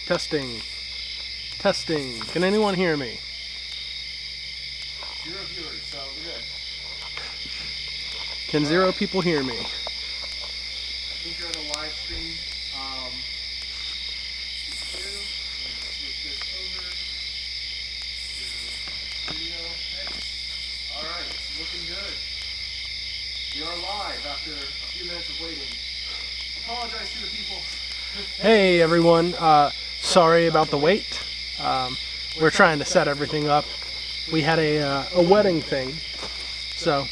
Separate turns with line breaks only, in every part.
Testing. Testing. Can anyone hear me?
0 viewers, so we're good.
Can 0 people hear me?
I think you're on a live stream. Switch this over to video mix. Alright, it's looking good. We are live after a few minutes of waiting. Apologize to the people.
Hey everyone, sorry about the wait. We're trying to set everything up. We had a wedding thing, so.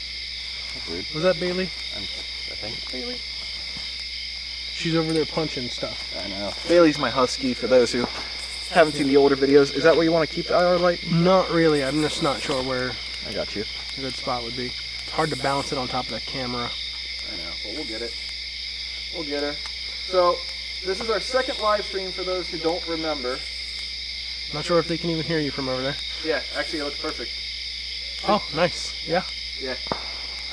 Was that Bailey?
I think Bailey.
She's over there punching stuff.
I know. Bailey's my husky, for those who haven't seen the older videos. Is that where you want to keep the IR light?
Not really, I'm just not sure where
I got you.
a good spot would be. It's hard to balance it on top of that camera.
I know, but we'll get it. We'll get her. So, this is our second live stream for those who don't remember.
Not sure if they can even hear you from over there.
Yeah, actually it looks perfect.
Oh, nice. Yeah.
Yeah.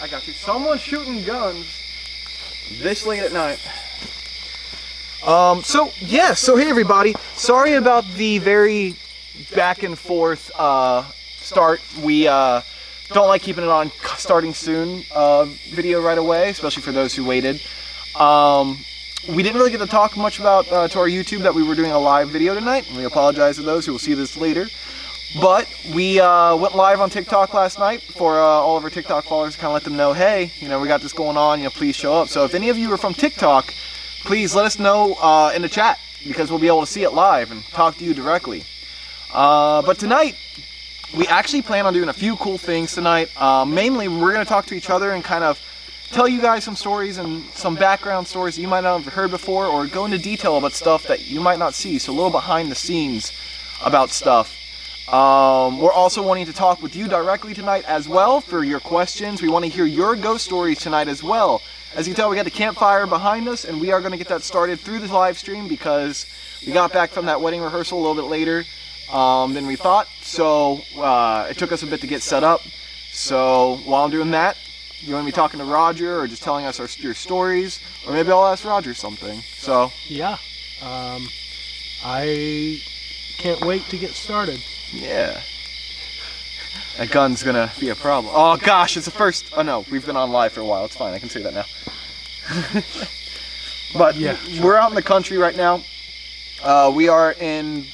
I got you. Someone's shooting guns this late at night. So hey everybody. Sorry about the very back and forth start. We don't like keeping it on starting soon video right away, especially for those who waited. We didn't really get to talk much about to our YouTube that we were doing a live video tonight, and we apologize to those who will see this later. But we went live on TikTok last night for all of our TikTok followers to kind of let them know, hey, you know, we got this going on, you know, please show up. So if any of you are from TikTok, please let us know in the chat, because we'll be able to see it live and talk to you directly. But tonight, we actually plan on doing a few cool things tonight. Mainly, we're going to talk to each other and kind of tell you guys some stories and some background stories that you might not have heard before, or go into detail about stuff that you might not see, so a little behind the scenes about stuff. We're also wanting to talk with you directly tonight as well for your questions. We want to hear your ghost stories tonight as well. As you can tell, we got the campfire behind us, and we are going to get that started through the live stream because we got back from that wedding rehearsal a little bit later than we thought, so it took us a bit to get set up. So while I'm doing that, you want to be talking to Roger or just telling us your stories, or maybe I'll ask Roger something. So
yeah, I can't wait to get started.
Yeah, that gun's gonna be a problem. Oh gosh, it's the first. Oh no, we've been on live for a while. It's fine, I can say that now. But yeah, we're out in the country right now. We are in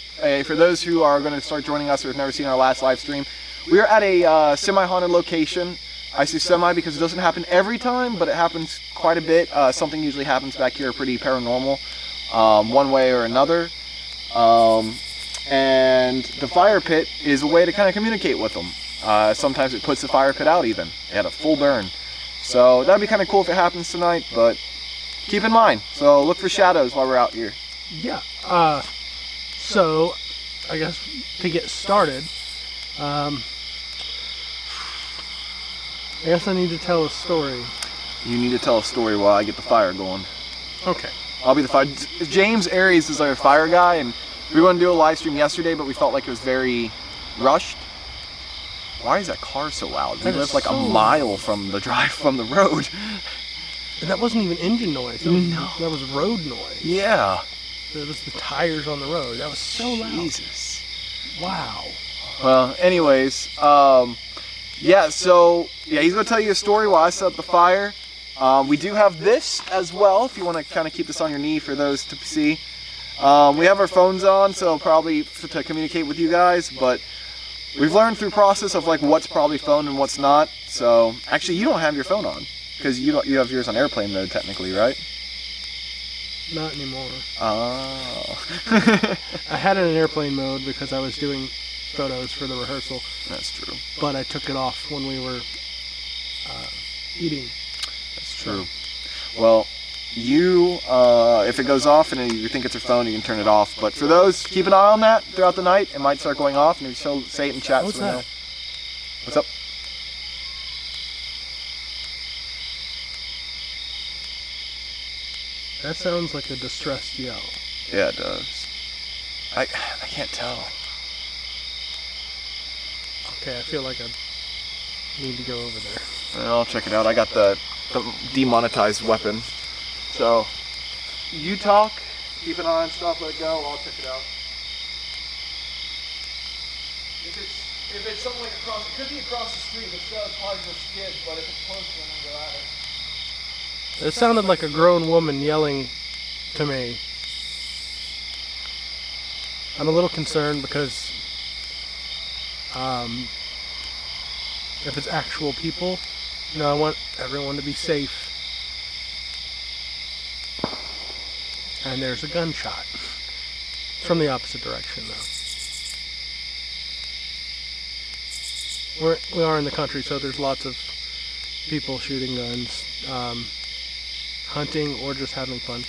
for those who are going to start joining us or have never seen our last live stream, we are at a semi-haunted location. I say semi because it doesn't happen every time, but it happens quite a bit. Something usually happens back here, pretty paranormal, one way or another. And the fire pit is a way to kind of communicate with them. Sometimes it puts the fire pit out even. It had a full burn. So that'd be kind of cool if it happens tonight, but keep in mind. So look for shadows while we're out here.
Yeah. So I guess to get started, I guess I need to tell a story.
You need to tell a story while I get the fire going.
Okay.
I'll be the fire. James Aries is our fire guy, and we wanted to do a live stream yesterday, but we felt like it was very rushed. Why is that car so loud? We live like a mile from the road.
And that wasn't even engine noise. That was road noise.
Yeah.
That was the tires on the road. That was so loud.
Jesus.
Wow.
Well, anyways, yeah, so, yeah, he's going to tell you a story while I set up the fire. We do have this as well, if you want to kind of keep this on your knee for those to see. We have our phones on, so probably to communicate with you guys, but we've learned through process of like what's probably phone and what's not. So, actually, you don't have your phone on, because you have yours on airplane mode technically, right?
Not anymore.
Oh.
I had it in airplane mode because I was doing photos for the rehearsal.
That's true.
But I took it off when we were eating.
That's true. Well, you, if it goes off and you think it's your phone, you can turn it off. But for those, keep an eye on that throughout the night. It might start going off, and if you say it in chat,
what's
so we know. What's up?
That sounds like a distressed yell.
Yeah, it does. I can't tell.
Okay, I feel like I need to go over there.
I'll check it out. I got the demonetized weapon. So, you talk, keep an eye on stuff, let it go, I'll check it out. If it's something like across, it could be across the street, but still it's probably just skids, but if it's close, then I'll go at it.
It sounded like a grown woman yelling to me. I'm a little concerned because if it's actual people, you know, I want everyone to be safe. And there's a gunshot. It's from the opposite direction, though. We are in the country, so there's lots of people shooting guns, hunting, or just having fun.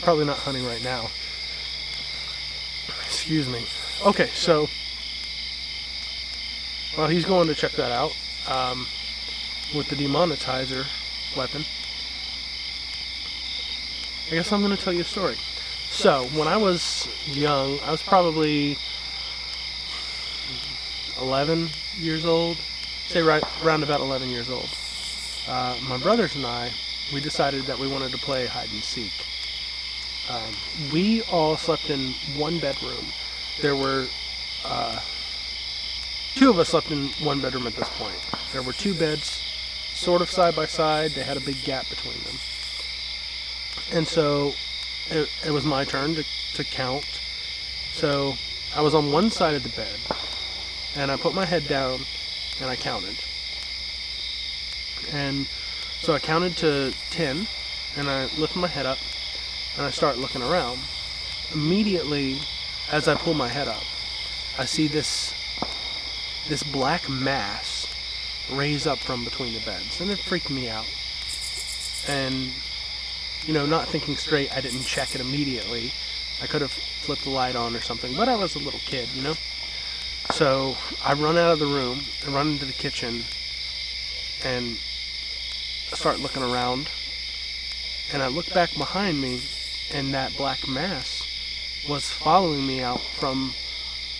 Probably not hunting right now. Excuse me. Okay, so while he's going to check that out with the demonetizer weapon, I guess I'm going to tell you a story. So, when I was young, I was probably 11 years old, say right around about 11 years old. My brothers and I, we decided that we wanted to play hide and seek. We all slept in one bedroom. There were, two of us slept in one bedroom at this point. There were two beds, sort of side by side. They had a big gap between them. And so, it was my turn to count. So, I was on one side of the bed, and I put my head down, and I counted. And so I counted to 10, and I lift my head up, and I start looking around. Immediately, as I pull my head up, I see this black mass raise up from between the beds, and it freaked me out. And, you know, not thinking straight, I didn't check it immediately. I could have flipped the light on or something, but I was a little kid, you know? So I run out of the room and run into the kitchen and start looking around. And I look back behind me, and that black mass was following me out from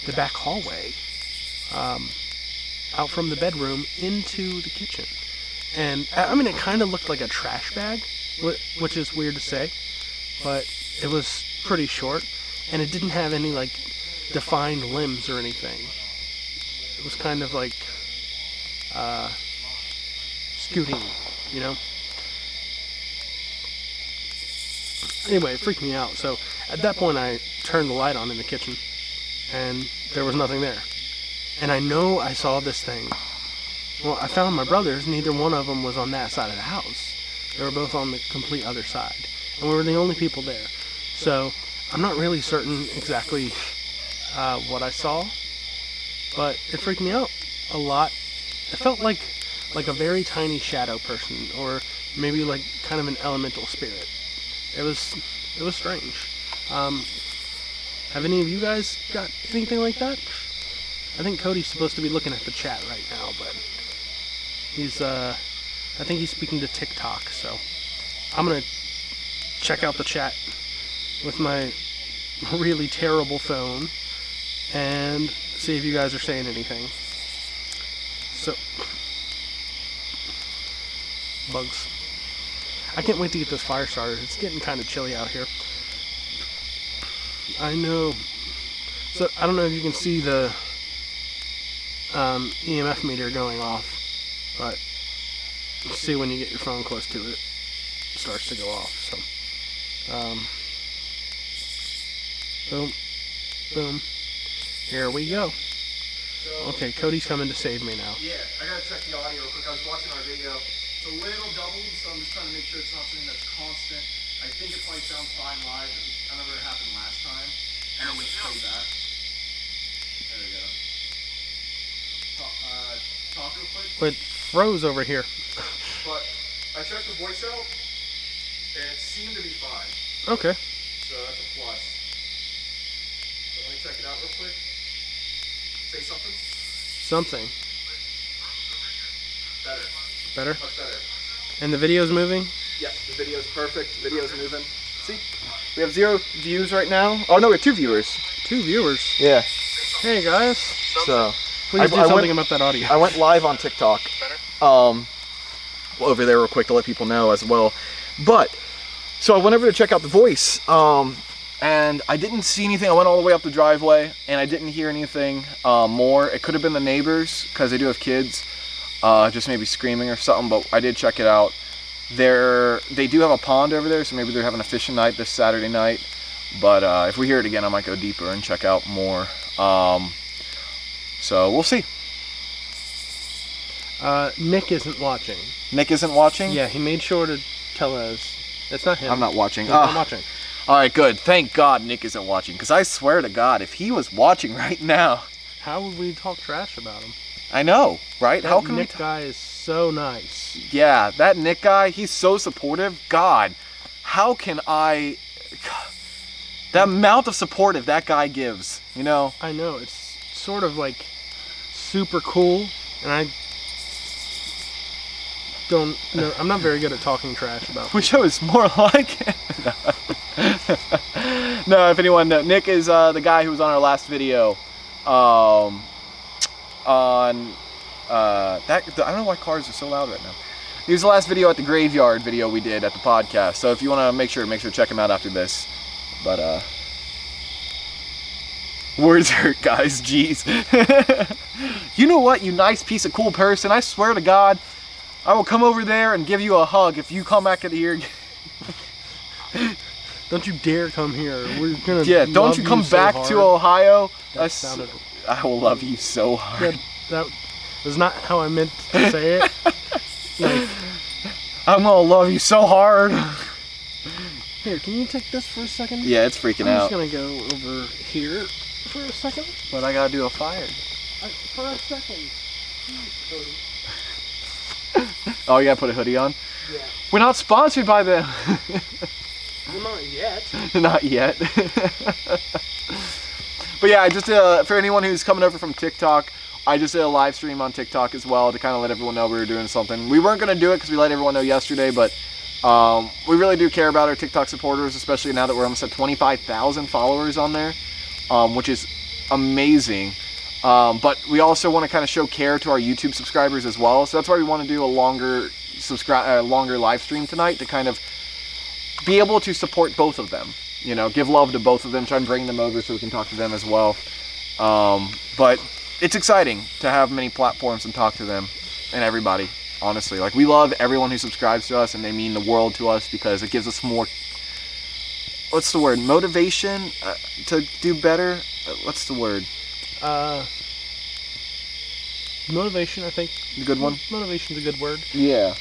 the back hallway, out from the bedroom into the kitchen. And I mean, it kind of looked like a trash bag, which is weird to say, but it was pretty short, and it didn't have any like defined limbs or anything. It was kind of like scooting, you know? Anyway, it freaked me out. So at that point I turned the light on in the kitchen, and there was nothing there. And I know I saw this thing. Well, I found my brothers. Neither one of them was on that side of the house. They were both on the complete other side, and we were the only people there. So I'm not really certain exactly what I saw, but it freaked me out a lot. It felt like a very tiny shadow person, or maybe like kind of an elemental spirit. It was strange. Have any of you guys got anything like that? I think Cody's supposed to be looking at the chat right now, but he's I think he's speaking to TikTok, so I'm gonna check out the chat with my really terrible phone and see if you guys are saying anything. So, bugs. I can't wait to get this fire started. It's getting kind of chilly out here. I know. So, I don't know if you can see the EMF meter going off, but you see when you get your phone close to it, it starts to go off. So, boom, boom. Here we go. Okay, Cody's coming to save me now.
Yeah, I gotta check the audio real quick. I was watching our video. It's a little doubled, so I'm just trying to make sure it's not something that's constant. I think it probably sounds fine live. I remember it happened last time. And then we play back. There we go. Talk real quick.
It froze over here.
But I checked the voice out, and it seemed to be fine.
Okay.
So that's a plus. So let me check it out real quick. Say something.
Something.
Better.
Better?
Much better.
And the video's moving?
Yeah, the video's perfect. The video's moving. See? We have 0 views right now. Oh no, we have 2 viewers.
2 viewers?
Yeah.
Hey guys.
So
please do something about that audio.
I went live on TikTok. Over there real quick to let people know as well. But so I went over to check out the voice. and I didn't see anything. I went all the way up the driveway, and I didn't hear anything more. It could have been the neighbors, because they do have kids, just maybe screaming or something, but I did check it out. They do have a pond over there, so maybe they're having a fishing night this Saturday night. But if we hear it again, I might go deeper and check out more. So we'll see.
Nick isn't watching.
Nick isn't watching?
Yeah, he made sure to tell us. It's not him.
I'm not watching.
No, I'm watching.
All right, good. Thank God Nick isn't watching, because I swear to God, if he was watching right now...
How would we talk trash about him?
I know, right? How can
Nick guy is so nice.
Yeah, that Nick guy, he's so supportive. God, how can I... The amount of supportive that guy gives, you know?
I know, it's sort of like super cool, and I don't know. I'm not very good at talking trash about him.
Wish I was more like it. No, if anyone knows, Nick is the guy who was on our last video. I don't know why cars are so loud right now. He was the last video at the graveyard video we did at the podcast. So if you want to make sure to check him out after this. But words hurt, guys. Jeez. You know what, you nice piece of cool person? I swear to God, I will come over there and give you a hug if you come back in here.
Don't you dare come here. We're gonna.
Yeah, don't you come back to Ohio.
That sounded...
I will love you so hard.
That was not how I meant to say it. Like,
I'm gonna love you so hard.
Here, can you take this for a second?
Yeah, it's freaking out.
I'm just gonna go over here for a second.
But I gotta do a fire.
For a second.
Oh, you gotta put a hoodie on?
Yeah.
We're not sponsored by them.
Well, not yet.
Not yet. But yeah, I just for anyone who's coming over from TikTok, I just did a live stream on TikTok as well to kind of let everyone know we were doing something. We weren't gonna do it because we let everyone know yesterday, but we really do care about our TikTok supporters, especially now that we're almost at 25,000 followers on there, which is amazing. But we also want to kind of show care to our YouTube subscribers as well. So that's why we want to do a longer live stream tonight to kind of be able to support both of them. You know, give love to both of them, try and bring them over so we can talk to them as well. But it's exciting to have many platforms and talk to them and everybody, honestly. Like, we love everyone who subscribes to us, and they mean the world to us because it gives us more, what's the word, motivation to do better? What's the word?
Motivation, I think.
A good one?
Motivation's a good word.
Yeah.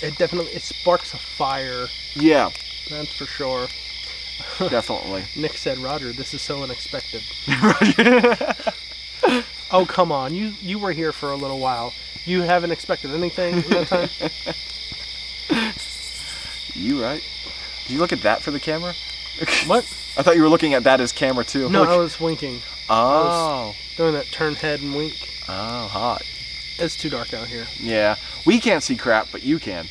It sparks a fire.
Yeah.
That's for sure.
Definitely.
Nick said, Roger, this is so unexpected. Oh, come on. You were here for a little while. You haven't expected anything in that time?
You right? Did you look at that for the camera?
What?
I thought you were looking at that as camera too.
No, I was winking.
Oh.
I was doing that turn head and wink.
Oh, hot.
It's too dark out here.
Yeah. We can't see crap, but you can.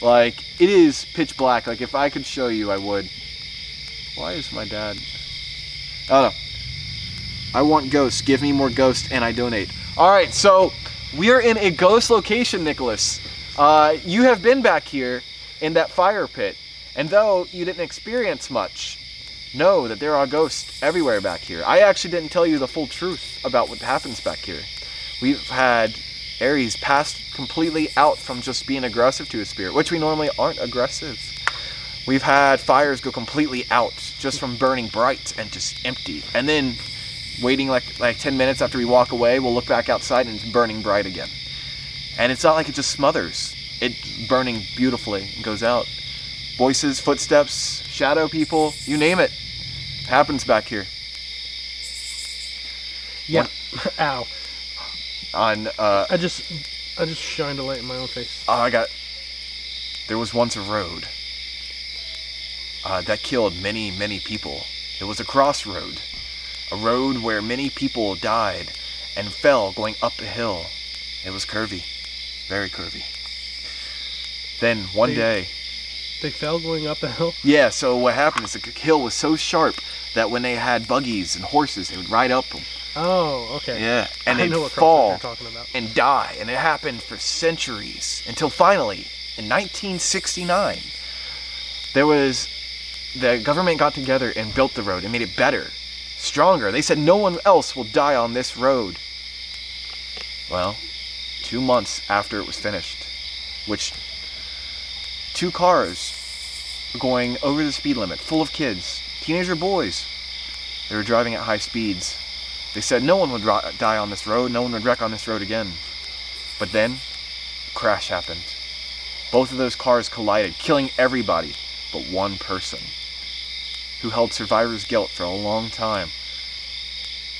Like, it is pitch black. Like, if I could show you, I would. Why is my dad... I don't know. I want ghosts. Give me more ghosts and I donate. Alright, so we are in a ghost location, Nicholas. You have been back here in that fire pit. And though you didn't experience much, know that there are ghosts everywhere back here. I actually didn't tell you the full truth about what happens back here. We've had Aries passed completely out from just being aggressive to a spirit, which we normally aren't aggressive. We've had fires go completely out just from burning bright and just empty. And then waiting like 10 minutes after we walk away, we'll look back outside and it's burning bright again. And it's not like it just smothers. It's burning beautifully and goes out. Voices, footsteps, shadow people, you name it. Happens back here.
Yeah. Ow.
I
just shined a light in my own face.
There was once a road that killed many, many people. It was a crossroad. A road where many people died and fell going up a hill. It was curvy. Very curvy. Then one day...
They fell going up a hill?
Yeah, so what happened is the hill was so sharp that when they had buggies and horses, they would ride up them.
Oh, okay.
Yeah, and they'd fall and die. And it happened for centuries until finally, in 1969, there was the government got together and built the road and made it better, stronger. They said no one else will die on this road. Well, 2 months after it was finished, which 2 cars were going over the speed limit, full of kids, teenager boys. They were driving at high speeds. They said no one would die on this road, no one would wreck on this road again. But then, a crash happened. Both of those cars collided, killing everybody but one person, who held survivor's guilt for a long time.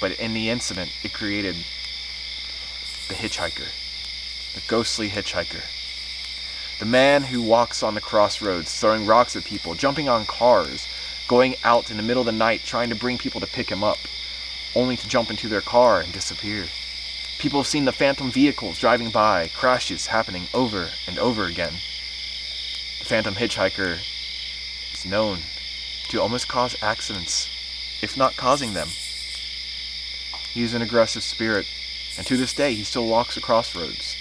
But in the incident, it created the hitchhiker, the ghostly hitchhiker. The man who walks on the crossroads, throwing rocks at people, jumping on cars, going out in the middle of the night trying to bring people to pick him up, only to jump into their car and disappear. People have seen the phantom vehicles driving by, crashes happening over and over again. The phantom hitchhiker is known to almost cause accidents, if not causing them. He's an aggressive spirit, and to this day he still walks the crossroads.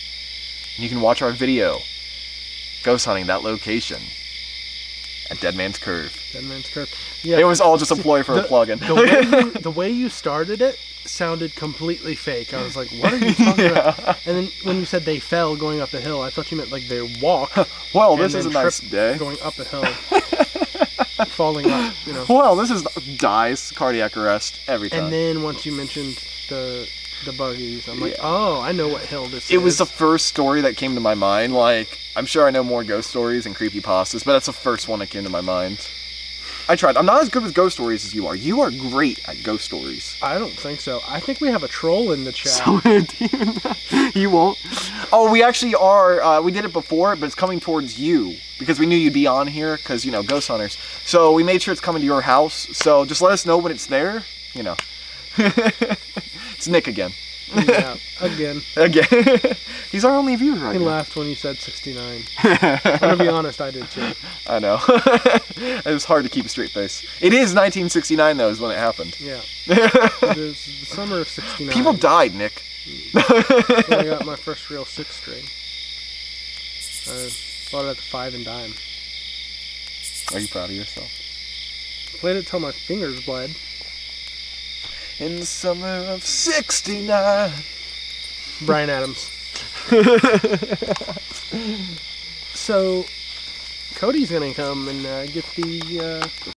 And you can watch our video, ghost hunting that location, at Dead Man's Curve.
Dead Man's Curve. Yeah.
It was all just a ploy for a plug-in.
The way you started it sounded completely fake. I was like, what are you talking about? And then when you said they fell going up the hill, I thought you meant like they walked.
Well, this is a nice day.
Going up a hill. Falling up, you know.
Well, this is dies, cardiac arrest, every time.
And then once you mentioned the buggies, I'm like, oh, I know what hill this is.
It was the first story that came to my mind. Like, I'm sure I know more ghost stories and creepypastas, but that's the first one that came to my mind. I tried. I'm not as good with ghost stories as you are. You are great at ghost stories.
I don't think so. I think we have a troll in the chat.
So, you won't? Oh, we actually are. We did it before, but it's coming towards you because we knew you'd be on here because, you know, ghost hunters. So we made sure it's coming to your house. So just let us know when it's there, you know. It's Nick again.
Yeah, again.
Again. He's our only viewer right now.
He laughed when you said 69. I'm gonna be honest, I did too.
I know. It was hard to keep a straight face. It is 1969 though, is when it happened.
Yeah. It is the summer of 69.
People died, Nick.
When I got my first real 6-string. I bought it at the 5 and dime.
Are you proud of yourself?
Played it till my fingers bled.
In the summer of 69.
Bryan Adams. So, Cody's gonna come and get the